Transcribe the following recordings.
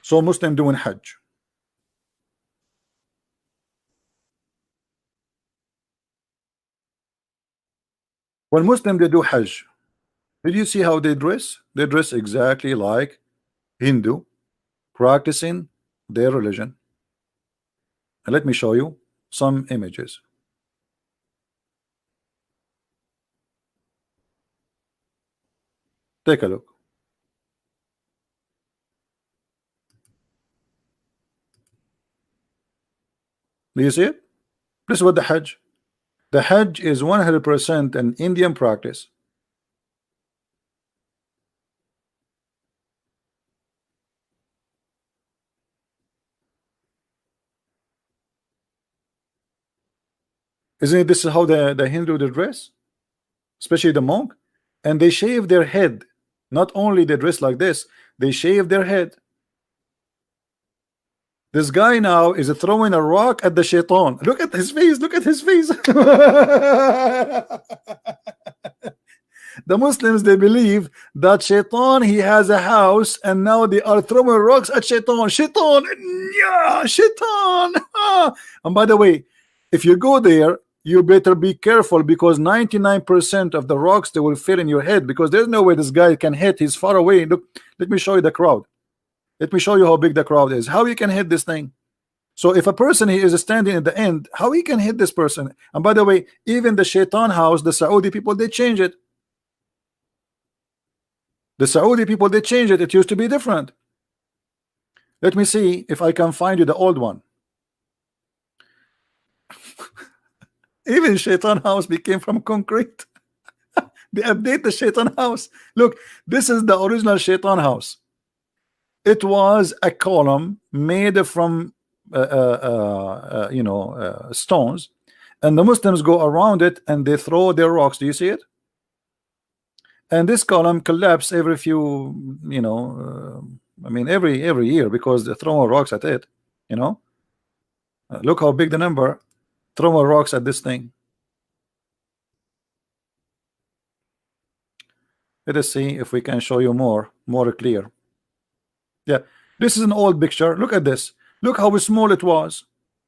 So Muslim doing Hajj. When Muslim they do Hajj, did you see how they dress? They dress exactly like Hindu, practicing their religion. And let me show you some images. Take a look. Do you see it? This is what the Hajj. The Hajj is 100% an Indian practice. Isn't it? This is how the Hindu they dress, especially the monk, and they shave their head. Not only they dress like this, they shave their head. This guy now is throwing a rock at the shaitan. Look at his face. Look at his face. The Muslims they believe that shaitan he has a house and now they are throwing rocks at shaitan. Shaitan, yeah, shaitan. And by the way, if you go there, you better be careful because 99% of the rocks they will fit in your head because there's no way this guy can hit. He's far away. Look, let me show you the crowd. Let me show you how big the crowd is. How you can hit this thing. So if a person he is standing at the end, how he can hit this person? And by the way, even the shaitan house, the Saudi people, they change it. The Saudi people, they change it. It used to be different. Let me see if I can find you the old one. Even shaitan house became from concrete. They update the shaitan house. Look, this is the original shaitan house. It was a column made from stones, and the Muslims go around it and they throw their rocks. Do you see it? And this column collapsed every few, I mean every year because they're throwing rocks at it. Look how big the number. Throwing rocks at this thing. Let us see if we can show you more clear. Yeah, this is an old picture. Look at this. Look how small it was.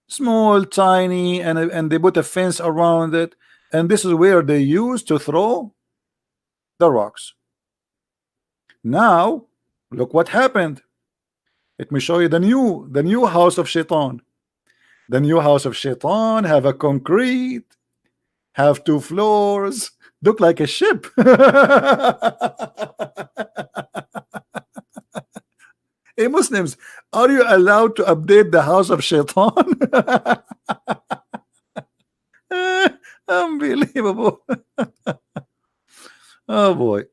Small, tiny, and they put a fence around it. And this is where they used to throw the rocks. Now, look what happened. Let me show you the new house of Shaitan. The new house of Shaitan have a concrete, have 2 floors, look like a ship. Hey Muslims, are you allowed to update the house of Shaitan? Unbelievable. Oh boy.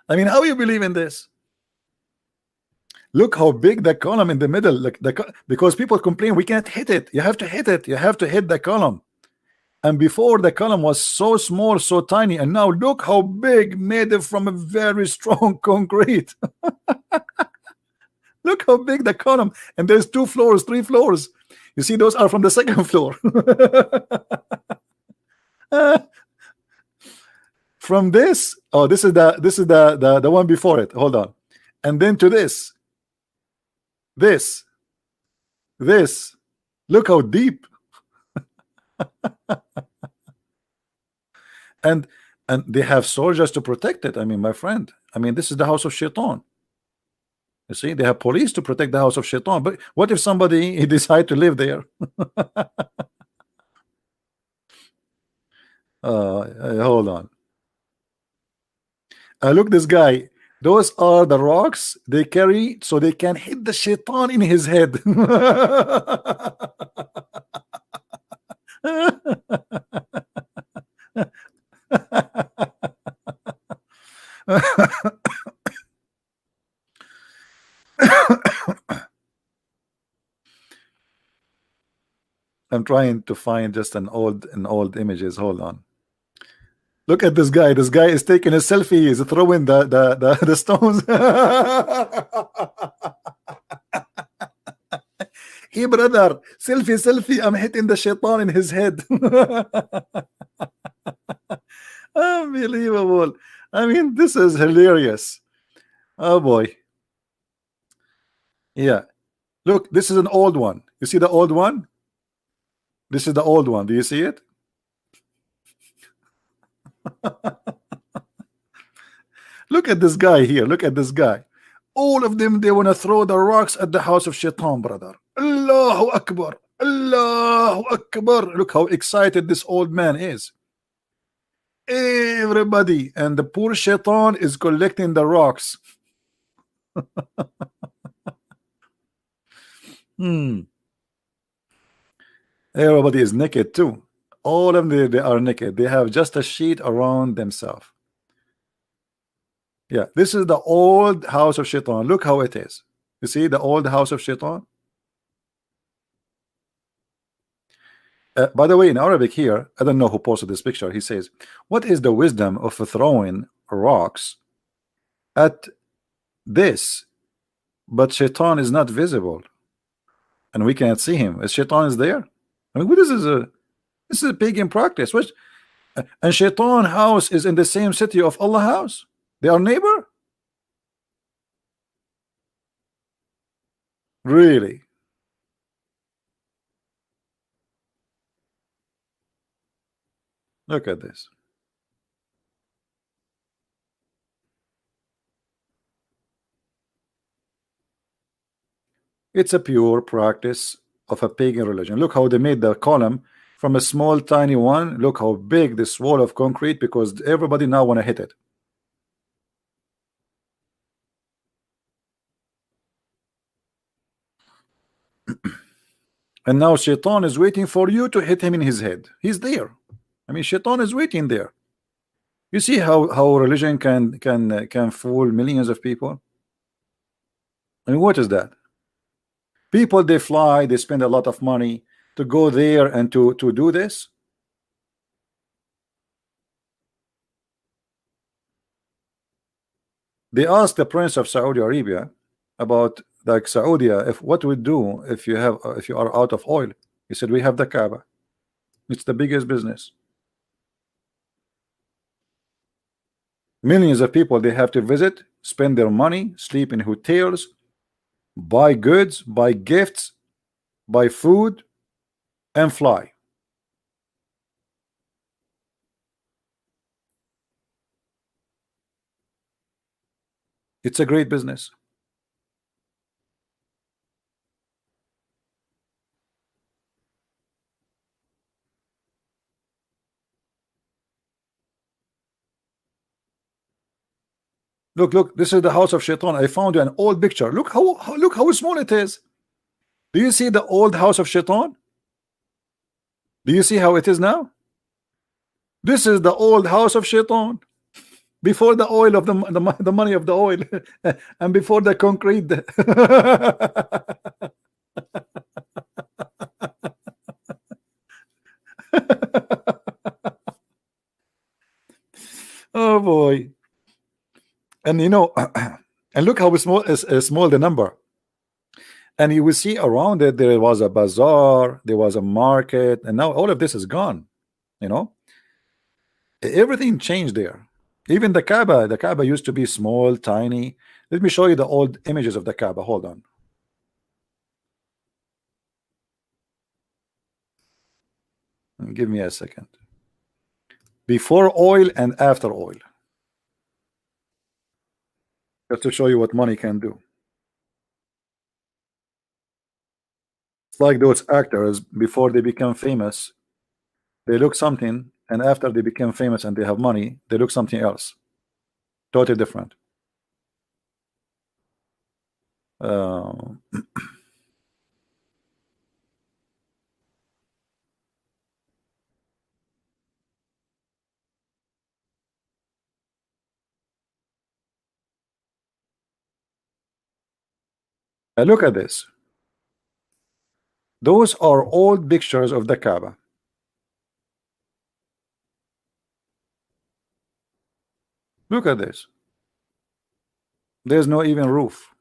I mean, how you believe in this? Look how big the column in the middle, like because people complain we can't hit it. You have to hit it. You have to hit the column. And before the column was so small, so tiny, and now look how big, made it from a very strong concrete. Look how big the column, and there's 2 floors, 3 floors. You see, those are from the 2nd floor. From this, oh, this is the one before it. Hold on, and then to this. This. Look how deep. and they have soldiers to protect it. I mean, my friend, I mean, this is the house of Shaitan. You see, they have police to protect the house of Shaitan. But what if somebody he decide to live there? Hold on. Look, this guy. Those are the rocks they carry so they can hit the Shaitan in his head. I'm trying to find just an old images. Hold on. Look at this guy. This guy is taking a selfie. He's throwing the stones. Hey brother, selfie. I'm hitting the Shaitan in his head. Unbelievable. I mean, this is hilarious. Oh boy. Yeah. Look, this is an old one. You see the old one? This is the old one. Do you see it? Look at this guy here. Look at this guy. All of them, they want to throw the rocks at the house of Shaitan, brother. Allahu Akbar. Allahu Akbar. Look how excited this old man is. Everybody. And the poor Shaitan is collecting the rocks. Everybody is naked too. All of them, they are naked. They have just a sheet around themselves. Yeah, this is the old house of Shaitan. Look how it is. You see the old house of Shaitan? By the way, in Arabic here, I don't know who posted this picture. He says, what is the wisdom of throwing rocks at this? But Shaitan is not visible. And we can't see him. As Shaitan is there. I mean, this is a pagan practice. Which, and Shaitan house is in the same city of Allah house. They are neighbor? Really? Look at this. It's a pure practice of a pagan religion. Look how they made the column from a small tiny one. Look how big this wall of concrete, because everybody now want to hit it. And now Shaitan is waiting for you to hit him in his head. He's there. I mean, Shaitan is waiting there. You see how religion can fool millions of people. I mean, what is that? People, they fly, they spend a lot of money to go there and to do this. They asked the Prince of Saudi Arabia about, like, Saudi, if what we do if you are out of oil. He said, we have the Kaaba. It's the biggest business. Millions of people, they have to visit, spend their money, sleep in hotels, buy goods, buy gifts, buy food, and fly. It's a great business. Look, this is the house of Shaitan. I found you an old picture. Look how small it is. Do you see the old house of Shaitan? Do you see how it is now? This is the old house of Shaitan. Before the oil of the money of the oil, and before the concrete. Oh boy. And you know, and look how small is small the number. And you will see around it there was a bazaar, there was a market, and now all of this is gone. You know, everything changed there. Even the Kaaba used to be small, tiny. Let me show you the old images of the Kaaba. Hold on. Give me a second. Before oil and after oil. Just to show you what money can do. It's like those actors, before they become famous, they look something, and after they become famous and they have money, they look something else. Totally different. Uh, look at this. Those are old pictures of the Kaaba. Look at this. There's no even roof.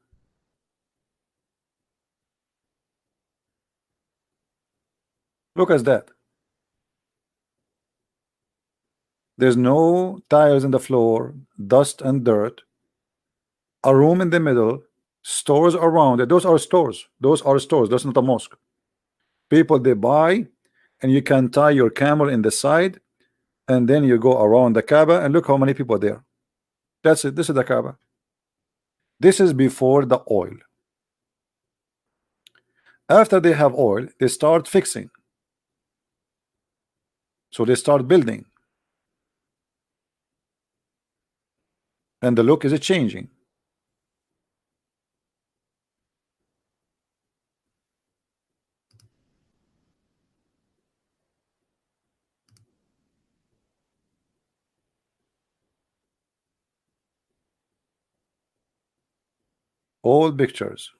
Look at that. There's no tiles in the floor, dust and dirt. a room in the middle, stores around it. Those are stores. Those are stores. That's not a mosque. People they buy, and you can tie your camel in the side, and then you go around the Kaaba and look how many people are there. That's it. This is the Kaaba. This is before the oil. After they have oil, they start fixing. So they start building, and the look is changing. Old pictures.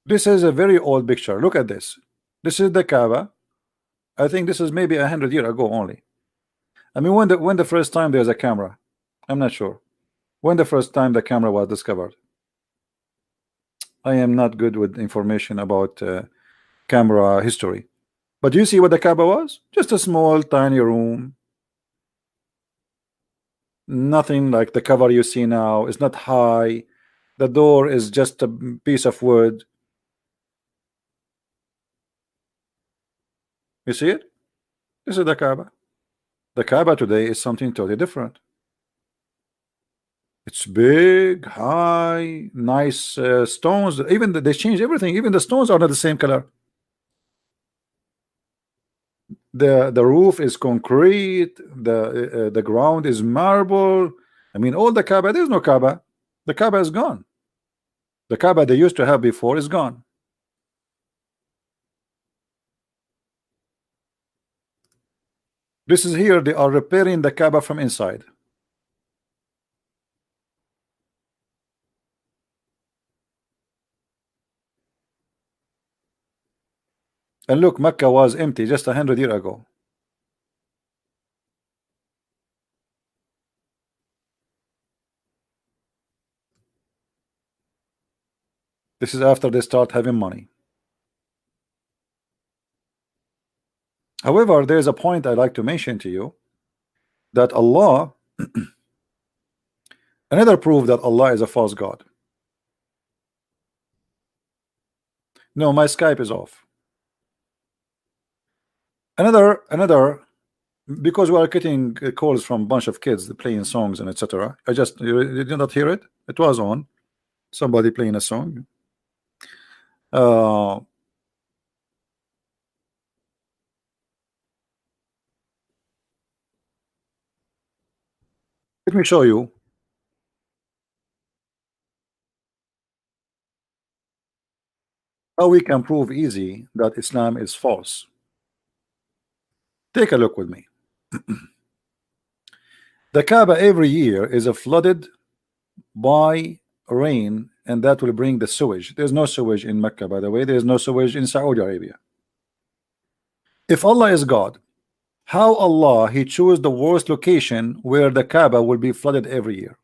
This is a very old picture. Look at this. This is the Kaaba. I think this is maybe 100 years ago only. I mean, when the first time there's a camera, I'm not sure. When the first time the camera was discovered. I am not good with information about camera history. But do you see what the Kaaba was? Just a small, tiny room. Nothing like the cover you see now. It's not high. The door is just a piece of wood. You see it? This is the Kaaba. The Kaaba today is something totally different. It's big, high, nice stones. Even they changed everything. Even the stones are not the same color. The roof is concrete. The ground is marble. I mean, all the Kaaba. There's no Kaaba. The Kaaba is gone. The Kaaba they used to have before is gone. This is here. They are repairing the Kaaba from inside. And look, Mecca was empty just 100 years ago. This is after they start having money. However, there's a point I'd like to mention to you, that Allah, another proof that Allah is a false God. No, my Skype is off. Another, because we are getting calls from a bunch of kids playing songs and etc. You did not hear it. It was on. Somebody playing a song. Let me show you. How we can prove easy that Islam is false. Take a look with me. The Kaaba every year is flooded by rain, and that will bring the sewage. There's no sewage in Mecca, by the way. There's no sewage in Saudi Arabia. If Allah is God, how Allah he chose the worst location where the Kaaba will be flooded every year?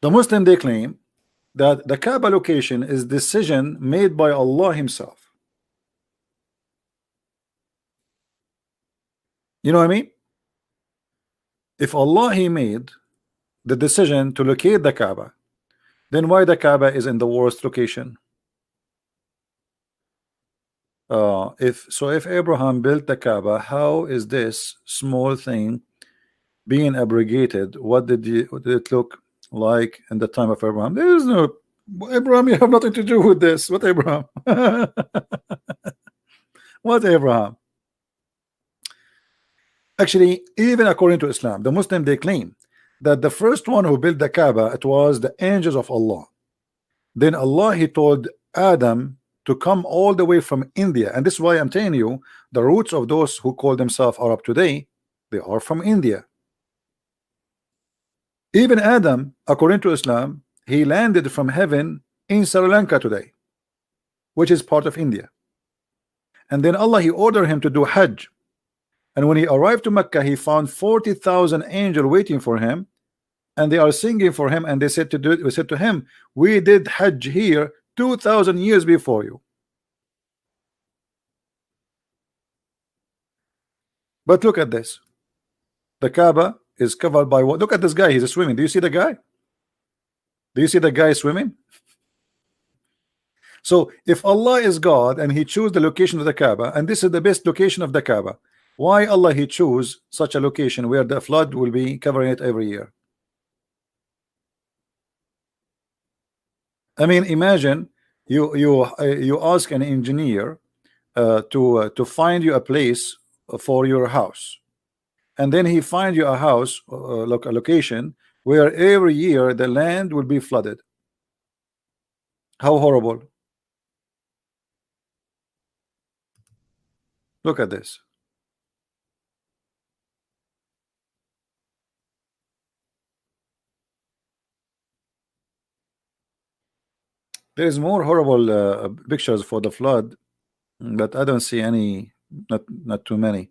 The Muslim they claim that the Kaaba location is decision made by Allah himself. You know what I mean? If Allah he made the decision to locate the Kaaba, then why the Kaaba is in the worst location? If Abraham built the Kaaba, how is this small thing being abrogated? What did it look like in the time of Abraham? There is no Abraham. You have nothing to do with this. What Abraham? What Abraham? Actually, even according to Islam, the Muslim they claim that the first one who built the Kaaba, it was the angels of Allah. Then Allah he told Adam to come all the way from India, and this is why I'm telling you the roots of those who call themselves Arab today, they are from India. Even Adam, according to Islam, he landed from heaven in Sri Lanka today, which is part of India. And then Allah he ordered him to do Hajj, and when he arrived to Mecca, he found 40,000 angels waiting for him, and they are singing for him, and they said to him, we did Hajj here 2,000 years before you. But look at this. The Kaaba is covered by what? Look at this guy. He's swimming. Do you see the guy? Do you see the guy swimming? So if Allah is God and He choose the location of the Kaaba, and this is the best location of the Kaaba, why Allah He choose such a location where the flood will be covering it every year? I mean, imagine you ask an engineer to find you a place for your house, and then he find you a house, a location where every year the land will be flooded. How horrible! Look at this. There is more horrible pictures for the flood, but I don't see any. Not too many.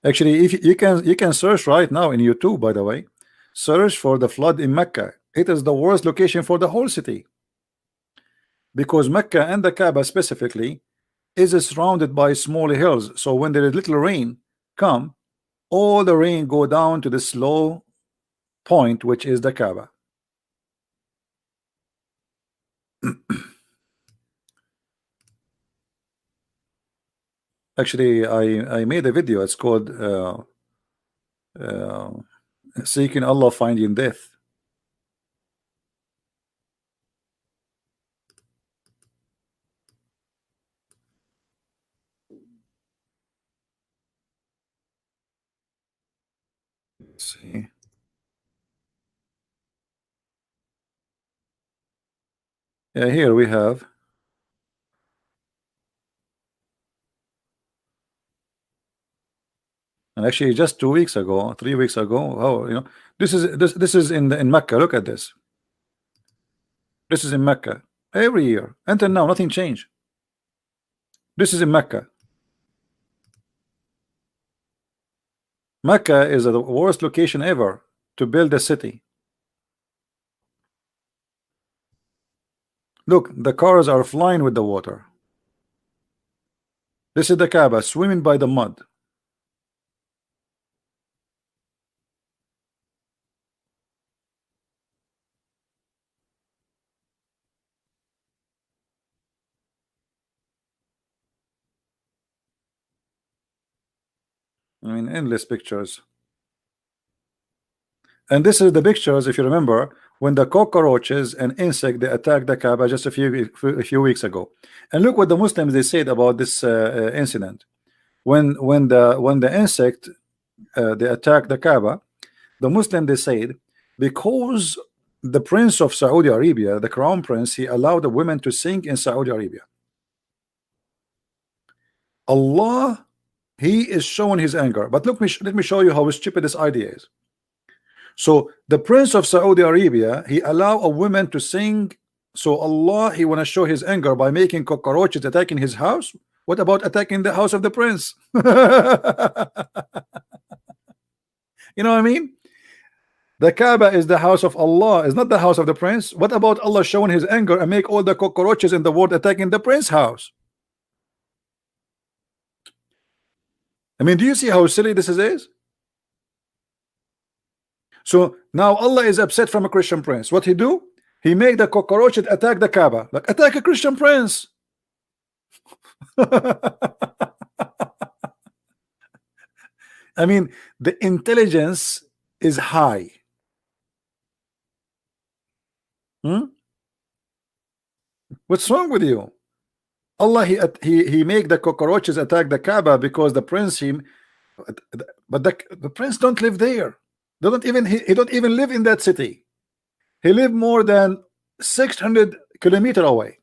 Actually, if you can search right now in YouTube, by the way, search for the flood in Mecca. It is the worst location for the whole city, because Mecca and the Kaaba specifically is surrounded by small hills. So when there is little rain come, all the rain go down to this low point, which is the Kaaba. Actually, I made a video. It's called Seeking Allah, Finding Death. Let's see. Yeah, here we have. And actually, just 2 weeks ago, 3 weeks ago, this is in Mecca. Look at this. This is in Mecca every year until now. Nothing changed. This is in Mecca. Mecca is the worst location ever to build a city. Look, the cars are flying with the water. This is the Kaaba swimming by the mud. I mean, endless pictures. And this is the pictures, if you remember, when the cockroaches and insect they attacked the Kaaba just a few weeks ago. And look what the Muslims they said about this incident. When the insect they attacked the Kaaba, the Muslim they said, because the Prince of Saudi Arabia, the Crown Prince, he allowed the women to sing in Saudi Arabia. Allah, He is showing His anger. But look, let me show you how stupid this idea is. So the Prince of Saudi Arabia, he allow a woman to sing. So Allah, He want to show His anger by making cockroaches attacking His house. What about attacking the house of the prince? You know what I mean? The Kaaba is the house of Allah, is not the house of the prince. What about Allah showing His anger and make all the cockroaches in the world attacking the prince's house? I mean, do you see how silly this is? So now Allah is upset from a Christian prince. What He do? He make the cockroaches attack the Kaaba. Like, attack a Christian prince. I mean, the intelligence is high. What's wrong with you? Allah, he make the cockroaches attack the Kaaba because the prince but the prince don't live there. They don't even he don't even live in that city. He live more than 600 kilometers away.